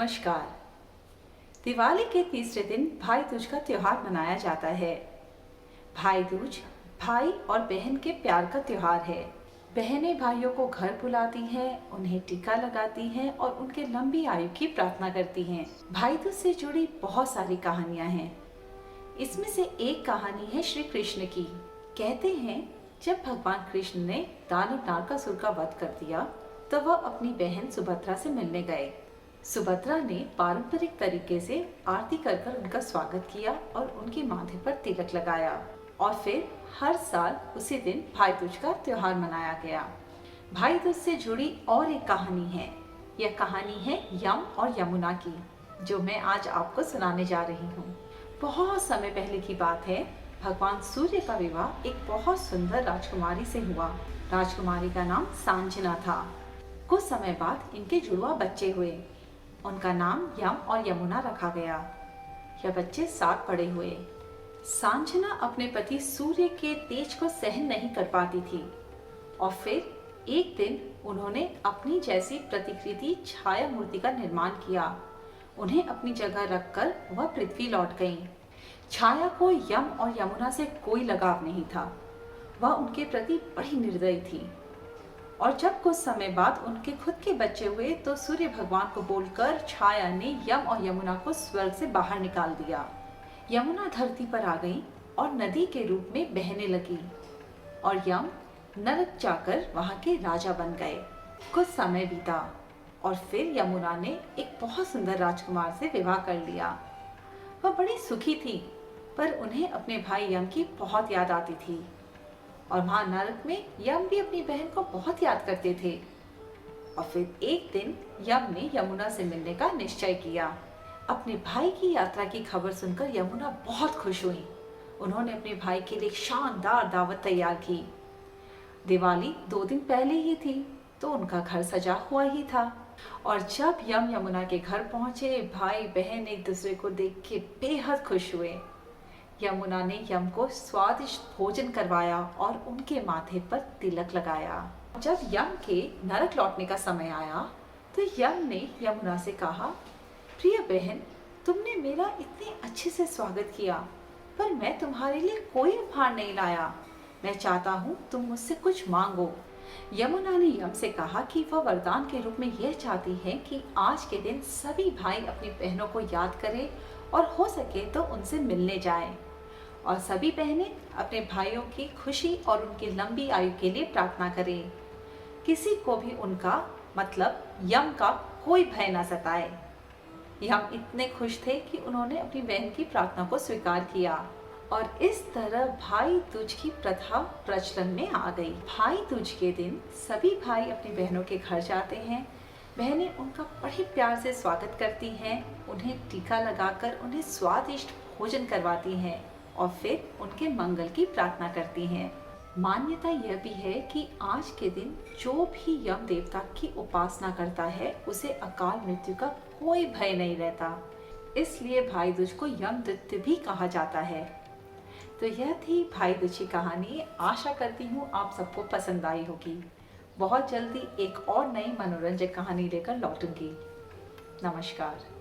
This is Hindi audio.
नमस्कार। दिवाली के तीसरे दिन भाई दूज का त्योहार मनाया जाता है। भाई दूज भाई और बहन के प्यार का त्योहार है। बहनें भाइयों को घर बुलाती हैं, उन्हें टीका लगाती हैं और उनके लंबी आयु की प्रार्थना करती हैं। भाई दूज से जुड़ी बहुत सारी कहानियां हैं। इसमें से एक कहानी है श्री कृष्ण की। कहते हैं जब भगवान कृष्ण ने दानव नारकासुर का वध कर दिया तो वह अपनी बहन सुभद्रा से मिलने गए। सुभद्रा ने पारंपरिक तरीके से आरती कर कर उनका स्वागत किया और उनके माथे पर तिलक लगाया और फिर हर साल उसी दिन भाई दूज का त्योहार मनाया गया। भाई दूज से जुड़ी और एक कहानी है। यह कहानी है यम और यमुना की, जो मैं आज आपको सुनाने जा रही हूँ। बहुत समय पहले की बात है। भगवान सूर्य का विवाह एक बहुत सुंदर राजकुमारी से हुआ। राजकुमारी का नाम सांजना था। कुछ समय बाद इनके जुड़वा बच्चे हुए। उनका नाम यम और यमुना रखा गया। यह बच्चे साथ बड़े हुए। सांजना अपने पति सूर्य के तेज को सहन नहीं कर पाती थी और फिर एक दिन उन्होंने अपनी जैसी प्रतिकृति छाया मूर्ति का निर्माण किया। उन्हें अपनी जगह रखकर वह पृथ्वी लौट गईं। छाया को यम और यमुना से कोई लगाव नहीं था। वह उनके प्रति बड़ी निर्दयी थी। और जब कुछ समय बाद उनके खुद के बच्चे हुए तो सूर्य भगवान को बोलकर छाया ने यम और यमुना को स्वर्ग से बाहर निकाल दिया। यमुना धरती पर आ गई और नदी के रूप में बहने लगी और यम नरक जाकर वहां के राजा बन गए। कुछ समय बीता और फिर यमुना ने एक बहुत सुंदर राजकुमार से विवाह कर लिया। वह बड़ी सुखी थी, पर उन्हें अपने भाई यम की बहुत याद आती थी और वहां नरक में यम भी अपनी बहन को बहुत याद करते थे। और फिर एक दिन यम ने यमुना से मिलने का निश्चय किया। अपने भाई की यात्रा की खबर सुनकर यमुना बहुत खुश हुई। उन्होंने अपने भाई के लिए शानदार दावत तैयार की। दिवाली 2 दिन पहले ही थी तो उनका घर सजा हुआ ही था। और जब यम यमुना के घर पहुंचे, भाई बहन एक दूसरे को देख के बेहद खुश हुए। यमुना ने यम को स्वादिष्ट भोजन करवाया और उनके माथे पर तिलक लगाया। जब यम के नरक लौटने का समय आया तो यम ने यमुना से कहा, प्रिय बहन, तुमने मेरा इतने अच्छे से स्वागत किया, पर मैं तुम्हारे लिए कोई उपहार नहीं लाया। मैं चाहता हूँ तुम मुझसे कुछ मांगो। यमुना ने यम से कहा कि वह वरदान के रूप में यह चाहती है कि आज के दिन सभी भाई अपनी बहनों को याद करें और हो सके तो उनसे मिलने जाएं और सभी बहनें अपने भाइयों की खुशी और उनकी लंबी आयु के लिए प्रार्थना करें। किसी को भी उनका मतलब यम का कोई भय न सताए। यम इतने खुश थे कि उन्होंने अपनी बहन की प्रार्थना को स्वीकार किया और इस तरह भाई दूज की प्रथा प्रचलन में आ गई। भाई दूज के दिन सभी भाई अपनी बहनों के घर जाते हैं। बहनें उनका बड़े प्यार से स्वागत करती हैं, उन्हें टीका लगाकर उन्हें स्वादिष्ट भोजन करवाती हैं और फिर उनके मंगल की प्रार्थना करती हैं। मान्यता यह भी है कि आज के दिन जो भी यम देवता की उपासना करता है उसे अकाल मृत्यु का कोई भय नहीं रहता। इसलिए भाई दूज को यम दैत्य भी कहा जाता है। तो यह थी भाई दूज की कहानी। आशा करती हूँ आप सबको पसंद आई होगी। बहुत जल्दी एक और नई मनोरंजक कहानी लेकर लौटूंगी। नमस्कार।